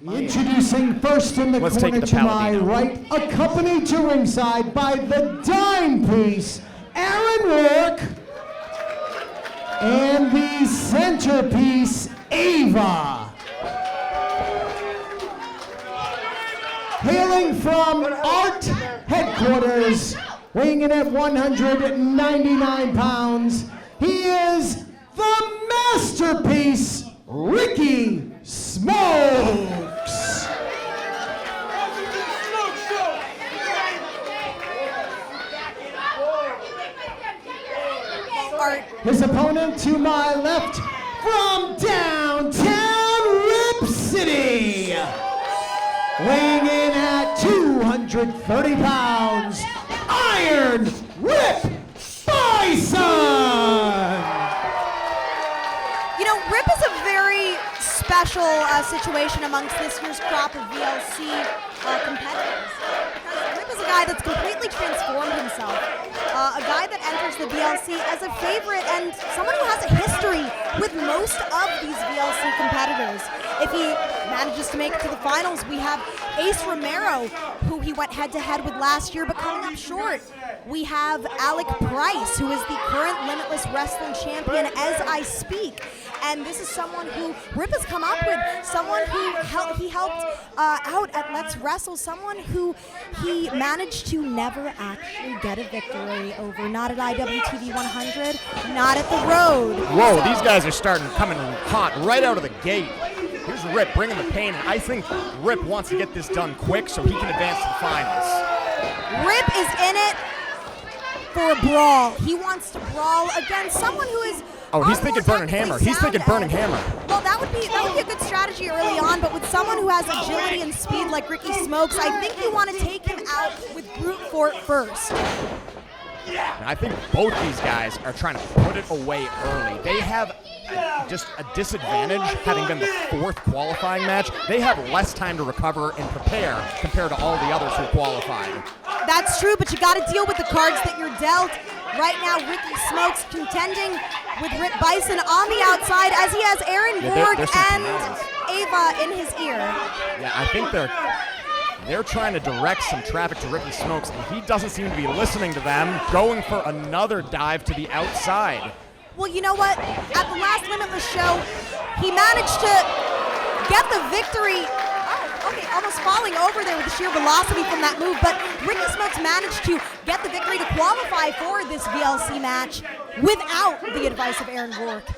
Introducing first in the corner to my right, accompanied to ringside by the dime piece, Aaron Rourke, and the centerpiece, Ava. Hailing from ARTE headquarters, weighing in at 199 pounds, he is the masterpiece, Ricky Smokes. His opponent to my left, from downtown Rip City, weighing in at 230 pounds, Iron Rip Byson! You know, Rip is a very special situation amongst this year's crop of VLC competitors. Because Rip is a guy that's completely transformed himself. A guy that enters the VLC as a favorite and someone who has a history with most of these VLC competitors. If he manages to make it to the finals, we have Ace Romero, who he went head-to-head with last year, but coming up short. We have Alec Price, who is the current Limitless Wrestling Champion as I speak. And this is someone who Rip has come up with, someone who he helped out at Let's Wrestle, someone who he managed to never actually get a victory over, not at IWTV 100, not at the Road. Whoa, so these guys are coming hot right out of the gate. Here's Rip bringing the pain, and I think Rip wants to get this done quick so he can advance to the finals. Rip is in it for a brawl. He wants to brawl against someone who is he's thinking Burning Hammer. He's thinking Burning Hammer. Well, that would be a good strategy early on, but with someone who has agility and speed like Ricky Smokes, I think you want to take him out with brute force first. And I think both these guys are trying to put it away early. They have just a disadvantage, having been the fourth qualifying match. They have less time to recover and prepare compared to all the others who qualified. That's true, but you got to deal with the cards that you're dealt. Right now, Ricky Smokes contending with Rip Byson on the outside as he has Aaron Rourke and Ava in his ear. Yeah, I think they're trying to direct some traffic to Ricky Smokes, and he doesn't seem to be listening to them, going for another dive to the outside. Well, you know what? At the last Limitless show, he managed to get the victory. Almost falling over there with the sheer velocity from that move, but Ricky Smokes managed to get the victory to qualify for this VLC match without the advice of Aaron Rourke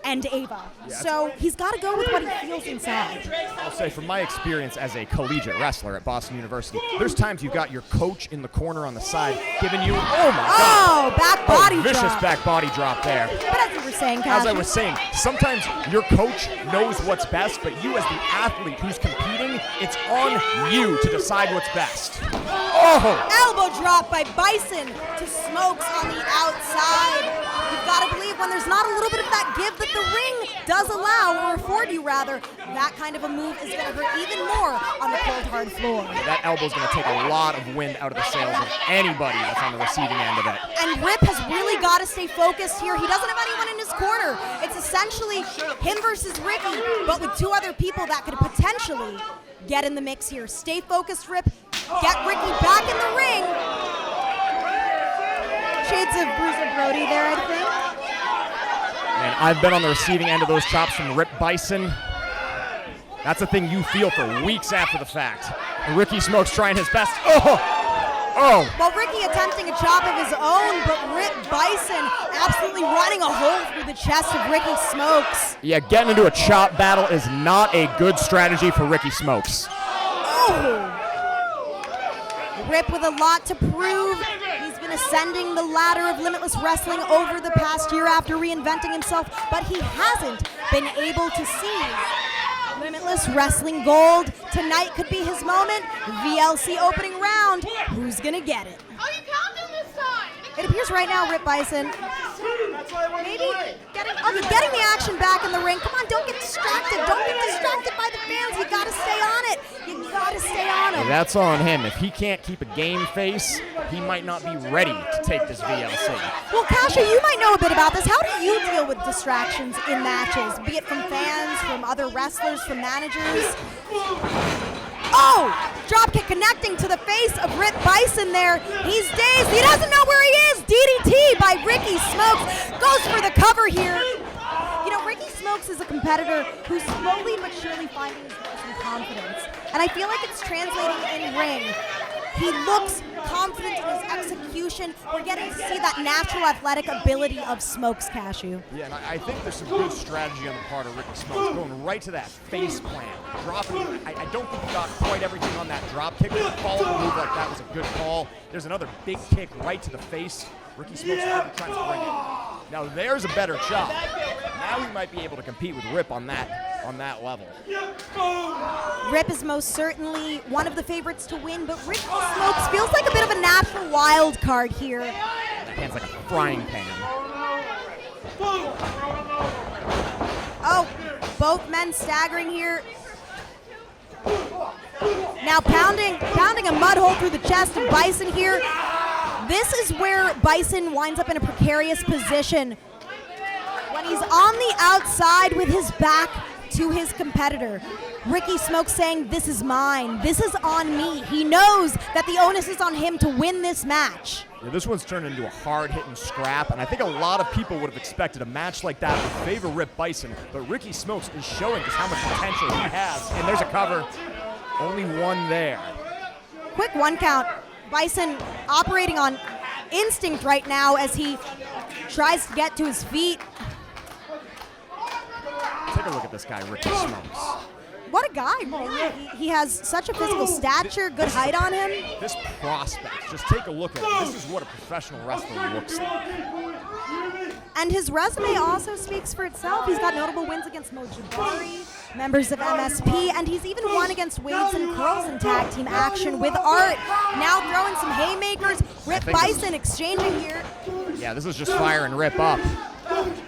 and Ava. Yeah, so he's got to go with what he feels inside. I'll say, from my experience as a collegiate wrestler at Boston University, there's times you've got your coach in the corner on the side giving you, back body drop. Vicious back body drop there. But as you were saying, Cash, as I was saying, sometimes your coach knows what's best, but you as the athlete who's competing, it's on you to decide what's best. Elbow drop by Byson to Smokes on the outside. You've got to believe when there's not a little bit of that give that the ring does allow, or afford you rather, that kind of a move is going to hurt even more on the cold, hard floor. That elbow's going to take a lot of wind out of the sails of anybody that's on the receiving end of it. And Rip has really got to stay focused here. He doesn't have anyone in his corner. It's essentially him versus Ricky, but with two other people that could potentially get in the mix here. Stay focused, Rip. Get Ricky back in the ring. Shades of Bruiser Brody there, I think. And I've been on the receiving end of those chops from Rip Byson. That's a thing you feel for weeks after the fact. And Ricky Smokes trying his best. Well, Ricky attempting a chop of his own, but Rip Byson absolutely running a hole through the chest of Ricky Smokes. Yeah, getting into a chop battle is not a good strategy for Ricky Smokes. Rip with a lot to prove. He's been ascending the ladder of Limitless Wrestling over the past year after reinventing himself, but he hasn't been able to seize Limitless Wrestling Gold. Tonight could be his moment. VLC opening round. Who's gonna get it? It appears right now, Rip Byson, maybe getting the action back in the ring. Come on, don't get distracted. Don't get distracted by the fans. You gotta stay on it. You gotta stay on him. That's on him. If he can't keep a game face, he might not be ready to take this VLC. Well, Kasha, you might know a bit about this. How do you deal with distractions in matches, be it from fans, from other wrestlers, from managers? Oh! Dropkick connecting to the face of Rip Byson there. He's dazed. He doesn't know where he is. DDT by Ricky Smokes. Goes for the cover here. You know, Ricky Smokes is a competitor who's slowly but surely finding his voice and confidence. And I feel like it's translating in ring. He looks confident in his execution. We're getting to see that natural athletic ability of Smokes, Cashew. Yeah, and I think there's some good strategy on the part of Ricky Smokes, going right to that face plant. Dropping, I don't think he got quite everything on that drop kick, but the follow-up move like that was a good call. There's another big kick right to the face. Ricky Smokes is really trying to bring it. Now there's a better chop. Now he might be able to compete with Rip on that level. Rip is most certainly one of the favorites to win, but Ricky Smokes feels like a bit of a natural wild card here. That hand's like a frying pan. Oh, both men staggering here. Now pounding a mud hole through the chest of Byson here. This is where Byson winds up in a precarious position when he's on the outside with his back to his competitor. Ricky Smokes saying, "This is mine. This is on me." He knows that the onus is on him to win this match. Yeah, this one's turned into a hard-hitting scrap, and I think a lot of people would have expected a match like that would favor Rip Byson, but Ricky Smokes is showing just how much potential he has. And there's a cover. Only one there. Quick one count. Byson operating on instinct right now as he tries to get to his feet. Take a look at this guy, Ricky Smokes. What a guy, really. He has such a physical stature, good height on him. This prospect, just take a look at it. This is what a professional wrestler looks like. And his resume also speaks for itself. He's got notable wins against Mojibari, members of MSP, and he's even won against Waves and Curls in tag team action with ARTE. Now throwing some haymakers. Rip Byson exchanging here. Yeah, this is just firing Rip up.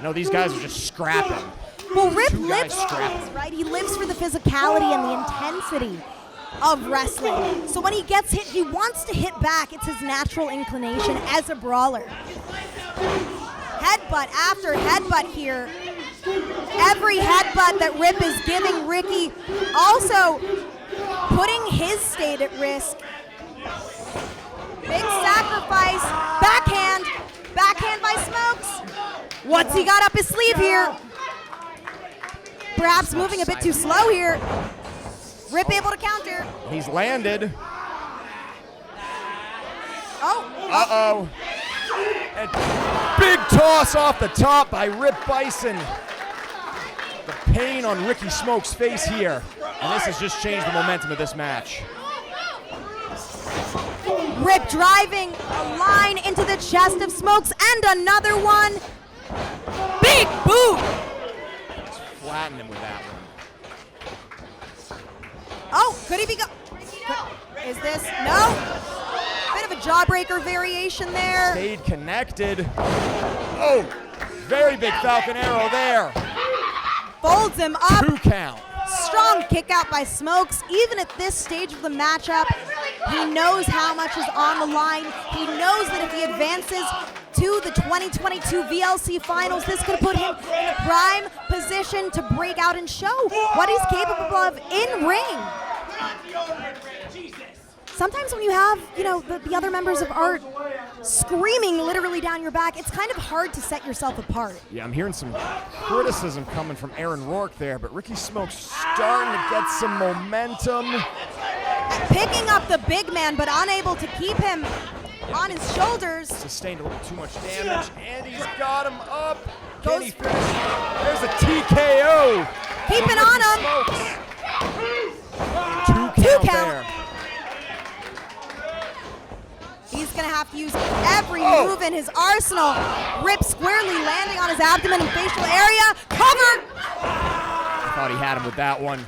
No, these guys are just scrapping. Well, Rip lives for this, right? He lives for the physicality and the intensity of wrestling. So when he gets hit, he wants to hit back. It's his natural inclination as a brawler. Headbutt after headbutt here. Every headbutt that Rip is giving Ricky also putting his state at risk. Big sacrifice. Backhand by Smokes. What's he got up his sleeve here? Perhaps moving a bit too slow here. Rip able to counter. He's landed. Oh. Uh-oh. And big toss off the top by Rip Byson. The pain on Ricky Smokes' face here. And this has just changed the momentum of this match. Rip driving a line into the chest of Smokes and another one. Big boot. Flatten him with that one. Oh, could he be Is this? No. Bit of a jawbreaker variation there. Stayed connected. Oh, very big Falcon Arrow there. Folds him up. 2 count. Strong kick out by Smokes. Even at this stage of the matchup, he knows how much is on the line. He knows that if he advances to the 2022 VLC Finals, this could put him in a prime position to break out and show what he's capable of in ring. Sometimes when you have, the other members of ARTE screaming literally down your back, it's kind of hard to set yourself apart. Yeah, I'm hearing some criticism coming from Aaron Rourke there, but Ricky Smokes starting to get some momentum. Picking up the big man, but unable to keep him on his shoulders. Sustained a little too much damage, and he's got him up. Can he finish? There's a TKO. Keeping on him. 2 count there. He's going to have to use every move in his arsenal. Rip squarely landing on his abdomen and facial area. Cover! I thought he had him with that one.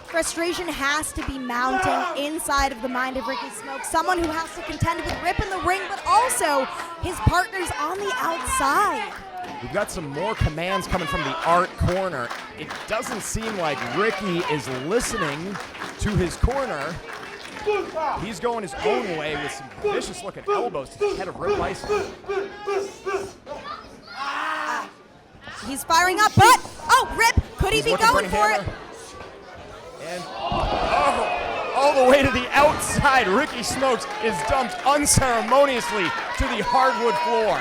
Frustration has to be mounting inside of the mind of Ricky Smokes. Someone who has to contend with Rip in the ring, but also his partners on the outside. We've got some more commands coming from the ARTE corner. It doesn't seem like Ricky is listening to his corner. He's going his own way with some vicious-looking elbows to the head of Rip Byson. He's firing up, but Rip, could he be going for it? the way to the outside. Ricky Smokes is dumped unceremoniously to the hardwood floor.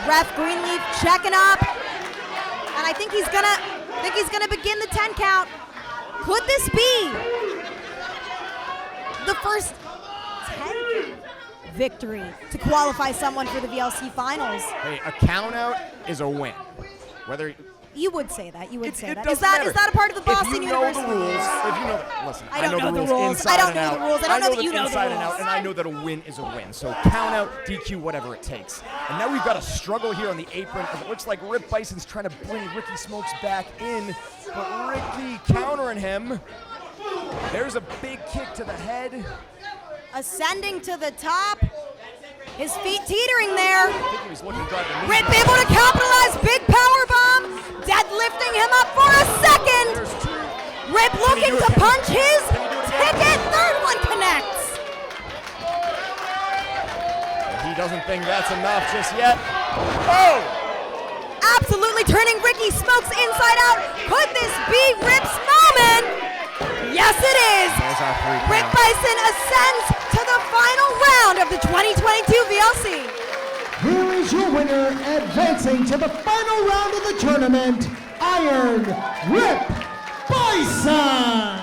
Ref Greenleaf checking up, and I think he's gonna begin the 10 count. Could this be the first 10 victory to qualify someone for the VLC finals? Hey, a count out is a win. Whether you would say that. You would say that. Is that a part of the Boston University? If you know the rules, if you know, listen, I don't know the rules. inside I don't and know out. the rules. I don't know that you know the inside and rules. out, and I know that a win is a win. So count out, DQ, whatever it takes. And now we've got a struggle here on the apron. It looks like Rip Bison's trying to bring Ricky Smokes back in, but Ricky countering him. There's a big kick to the head. Ascending to the top. His feet teetering there. I think he was looking to drive the knee. Rip able to capitalize. Big power bomb. Deadlifting him up for a second. There's two. Rip looking to punch his ticket. Third one connects. He doesn't think that's enough just yet. Oh! Absolutely turning Ricky Smokes inside out. Could this be Rip's moment? Yes, it is. There's our 3 count. Rip Byson ascends to the final round of the 2022 VLC. Here is your winner, advancing to the final round of the tournament, Iron Rip Byson.